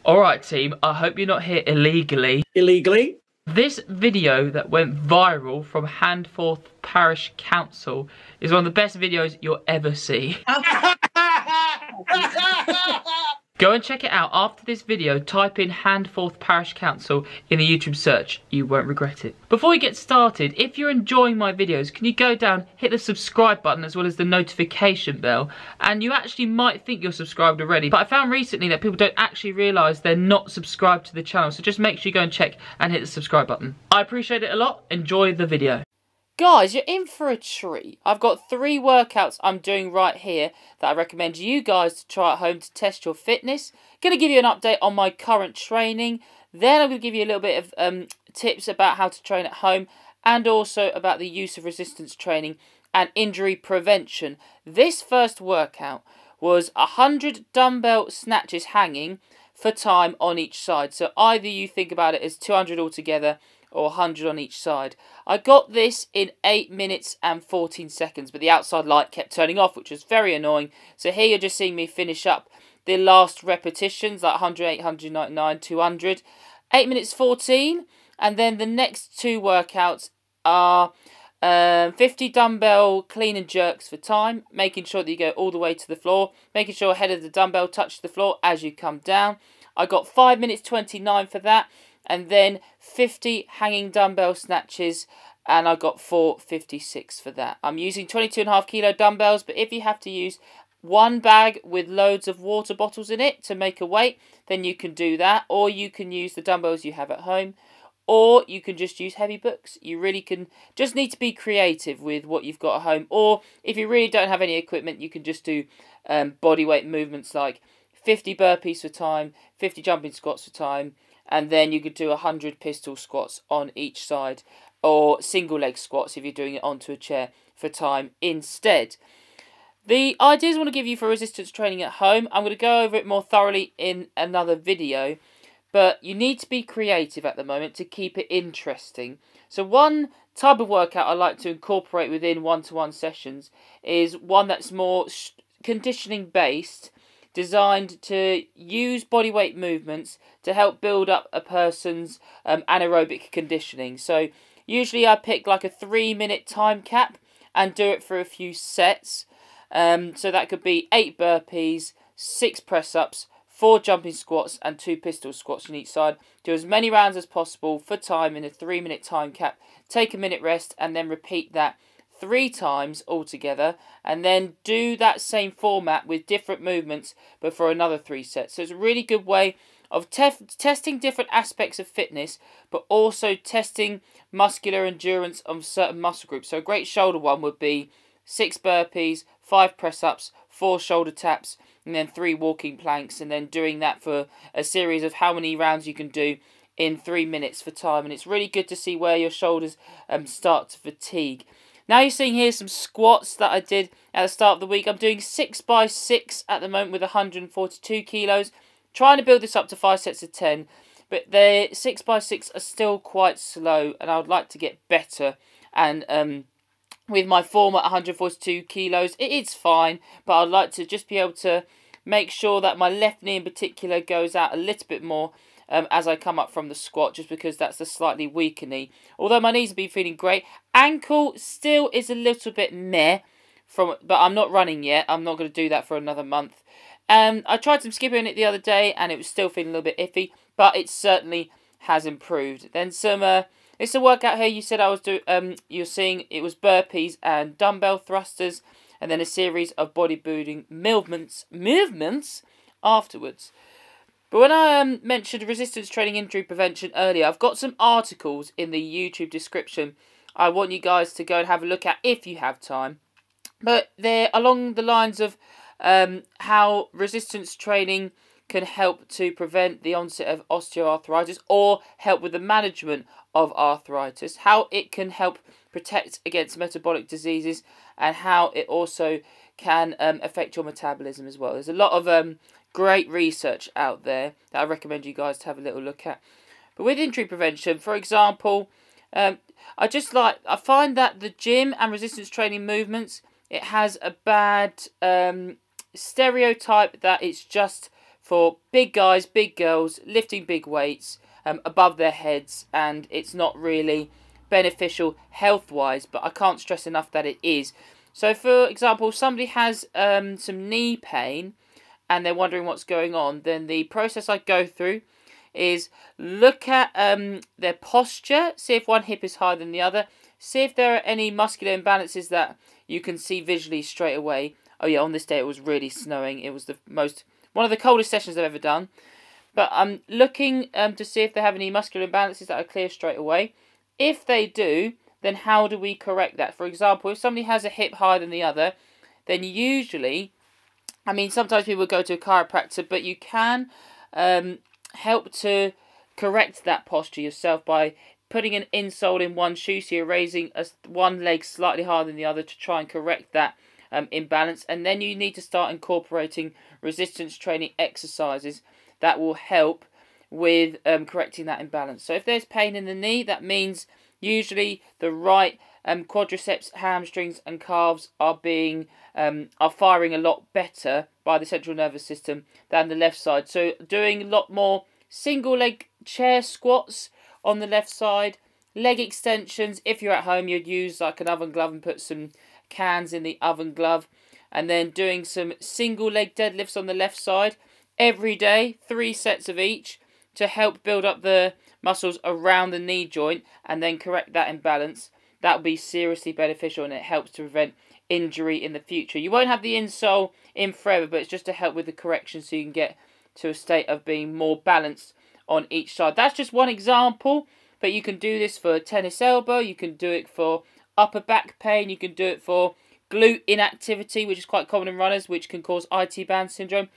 Alright team, I hope you're not here illegally. Illegally? This video that went viral from Handforth Parish Council is one of the best videos you'll ever see. Go and check it out. After this video, type in Handforth Parish Council in the YouTube search. You won't regret it. Before we get started, if you're enjoying my videos, can you go down, hit the subscribe button as well as the notification bell? And you actually might think you're subscribed already, but I found recently that people don't actually realise they're not subscribed to the channel. So just make sure you go and check and hit the subscribe button. I appreciate it a lot. Enjoy the video. Guys, you're in for a treat. I've got 3 workouts I'm doing right here that I recommend you guys to try at home to test your fitness. Going to give you an update on my current training. Then I'm going to give you a little bit of tips about how to train at home and also about the use of resistance training and injury prevention. This first workout was 100 dumbbell snatches hanging for time on each side. So either you think about it as 200 altogether or 100 on each side. I got this in 8 minutes and 14 seconds, but the outside light kept turning off, which was very annoying. So here you're just seeing me finish up the last repetitions, like 108, 199, 200. 8 minutes 14, and then the next 2 workouts are 50 dumbbell clean and jerks for time, making sure that you go all the way to the floor, making sure head of the dumbbell touches the floor as you come down. I got 5 minutes 29 for that. And then 50 hanging dumbbell snatches, and I got 4:56 for that. I'm using 22.5 kilo dumbbells, but if you have to use one bag with loads of water bottles in it to make a weight, then you can do that. Or you can use the dumbbells you have at home, or you can just use heavy books. You really can just need to be creative with what you've got at home. Or if you really don't have any equipment, you can just do body weight movements like 50 burpees for time, 50 jumping squats for time, and then you could do 100 pistol squats on each side, or single leg squats if you're doing it onto a chair for time instead. The ideas I want to give you for resistance training at home, I'm going to go over it more thoroughly in another video, but you need to be creative at the moment to keep it interesting. So one type of workout I like to incorporate within one-to-one sessions is one that's more conditioning based, designed to use bodyweight movements to help build up a person's anaerobic conditioning. So usually I pick like a 3-minute time cap and do it for a few sets. So that could be 8 burpees, 6 press-ups, 4 jumping squats and 2 pistol squats on each side. Do as many rounds as possible for time in a 3-minute time cap. Take a minute rest and then repeat that 3 times altogether, and then do that same format with different movements but for another 3 sets. So it's a really good way of testing different aspects of fitness, but also testing muscular endurance of certain muscle groups. So a great shoulder one would be 6 burpees, 5 press-ups, 4 shoulder taps, and then 3 walking planks, and then doing that for a series of how many rounds you can do in 3 minutes for time. And it's really good to see where your shoulders start to fatigue. Now you're seeing here some squats that I did at the start of the week. I'm doing 6x6 at the moment with 142 kilos. Trying to build this up to 5 sets of 10. But the 6x6 are still quite slow, and I would like to get better. And with my form at 142 kilos, it is fine. But I'd like to just be able to make sure that my left knee in particular goes out a little bit more as I come up from the squat, just because that's the slightly weaker knee. Although my knees have been feeling great. Ankle still is a little bit meh, but I'm not running yet. I'm not going to do that for another month. I tried some skipping it the other day and it was still feeling a little bit iffy, but it certainly has improved. Then it's a workout here you said I was doing, you're seeing it was burpees and dumbbell thrusters, and then a series of bodybuilding movements afterwards. But when I mentioned resistance training injury prevention earlier, I've got some articles in the YouTube description I want you guys to go and have a look at if you have time. But they're along the lines of how resistance training can help to prevent the onset of osteoarthritis or help with the management of arthritis, how it can help protect against metabolic diseases, and how it also can affect your metabolism as well. There's a lot of great research out there that I recommend you guys to have a little look at. But with injury prevention, for example, I find that the gym and resistance training movements, it has a bad stereotype that it's just for big guys, big girls, lifting big weights above their heads, and it's not really beneficial health-wise, but I can't stress enough that it is. So, for example, if somebody has some knee pain and they're wondering what's going on, then the process I go through is look at their posture, see if one hip is higher than the other, see if there are any muscular imbalances that you can see visually straight away. Oh yeah, on this day it was really snowing. It was one of the coldest sessions I've ever done. But I'm looking to see if they have any muscular imbalances that are clear straight away. If they do, then how do we correct that? For example, if somebody has a hip higher than the other, then usually, I mean, sometimes people go to a chiropractor, but you can help to correct that posture yourself by putting an insole in one shoe, so you're raising one leg slightly higher than the other to try and correct that imbalance. And then you need to start incorporating resistance training exercises that will help with correcting that imbalance. So if there's pain in the knee, that means usually the right quadriceps, hamstrings and calves are firing a lot better by the central nervous system than the left side. So doing a lot more single leg chair squats on the left side, leg extensions. If you're at home, you'd use like an oven glove and put some cans in the oven glove, and then doing some single leg deadlifts on the left side every day, 3 sets of each, to help build up the muscles around the knee joint and then correct that imbalance. That will be seriously beneficial, and it helps to prevent injury in the future. You won't have the insole in forever, but it's just to help with the correction so you can get to a state of being more balanced on each side. That's just one example, but you can do this for tennis elbow, you can do it for upper back pain, you can do it for glute inactivity, which is quite common in runners, which can cause IT band syndrome.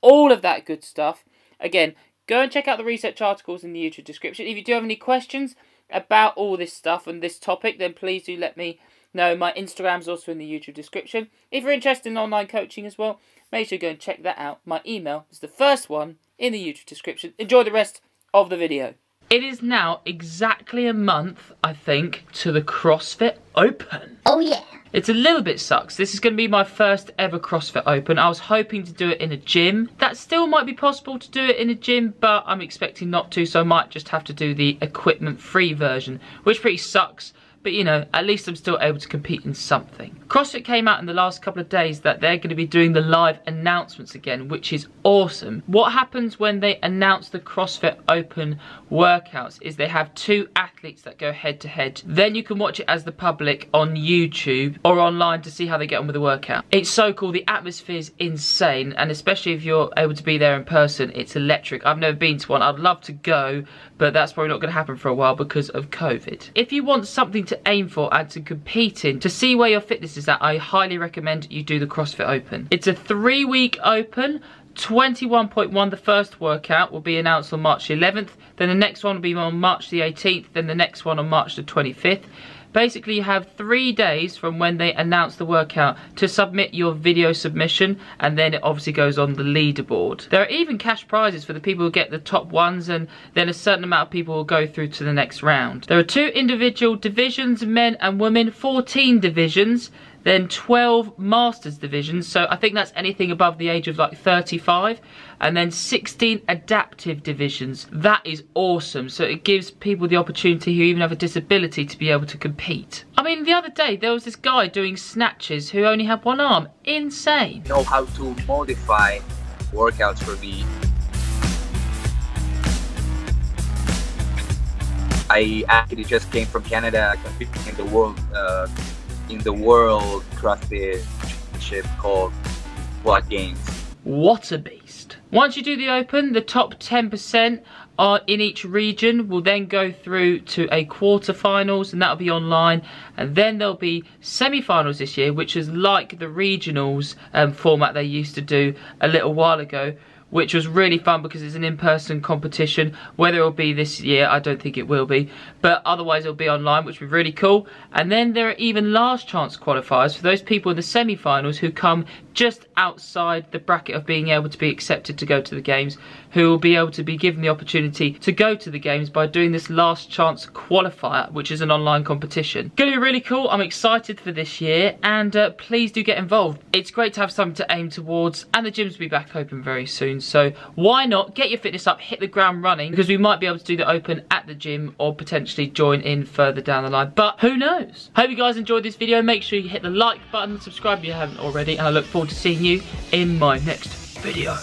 All of that good stuff. Again, go and check out the research articles in the YouTube description. If you do have any questions about all this stuff and this topic, then please do let me know. My Instagram's also in the YouTube description. If you're interested in online coaching as well, make sure you go and check that out. My email is the first one in the YouTube description. Enjoy the rest of the video. It is now exactly a month, I think, to the CrossFit Open. Oh yeah. It's a little bit sucks. This is going to be my first ever CrossFit Open. I was hoping to do it in a gym. That still might be possible to do it in a gym, but I'm expecting not to, so I might just have to do the equipment-free version, which pretty sucks. But, you know, at least I'm still able to compete in something. CrossFit came out in the last couple of days that they're going to be doing the live announcements again, which is awesome. What happens when they announce the CrossFit Open workouts is they have 2 athletes that go head to head. Then you can watch it as the public on YouTube or online to see how they get on with the workout. It's so cool. The atmosphere is insane, and especially if you're able to be there in person, it's electric. I've never been to one. I'd love to go, but that's probably not going to happen for a while because of COVID. If you want something to aim for and to compete in, to see where your fitness is at, I highly recommend you do the CrossFit Open. It's a 3-week open. 21.1, the first workout, will be announced on March the 11th. Then the next one will be on March the 18th. Then the next one on March the 25th. Basically, you have 3 days from when they announce the workout to submit your video submission, and then it obviously goes on the leaderboard. There are even cash prizes for the people who get the top ones, and then a certain amount of people will go through to the next round. There are 2 individual divisions, men and women, 14 divisions, then 12 masters divisions, so I think that's anything above the age of like 35, and then 16 adaptive divisions. That is awesome. So it gives people the opportunity who even have a disability to be able to compete. I mean, the other day there was this guy doing snatches who only had 1 arm. Insane. Know how to modify workouts for me. I actually just came from Canada competing in the world CrossFit championship called Quad Games. What a beast. Once you do the Open, the top 10% are in each region will then go through to a quarterfinals, and that'll be online, and then there'll be semi-finals this year, which is like the regionals format they used to do a little while ago, which was really fun because it's an in-person competition. Whether it'll be this year, I don't think it will be, but otherwise it'll be online, which will be really cool. And then there are even last chance qualifiers for those people in the semi-finals who come just outside the bracket of being able to be accepted to go to the games, who will be able to be given the opportunity to go to the games by doing this last chance qualifier, which is an online competition. Gonna be really cool. I'm excited for this year, and please do get involved. It's great to have something to aim towards, and the gyms will be back open very soon, so why not get your fitness up, hit the ground running, because we might be able to do the open at the gym or potentially join in further down the line, but who knows. Hope you guys enjoyed this video. Make sure you hit the like button and subscribe if you haven't already, and I look forward to seeing you in my next video.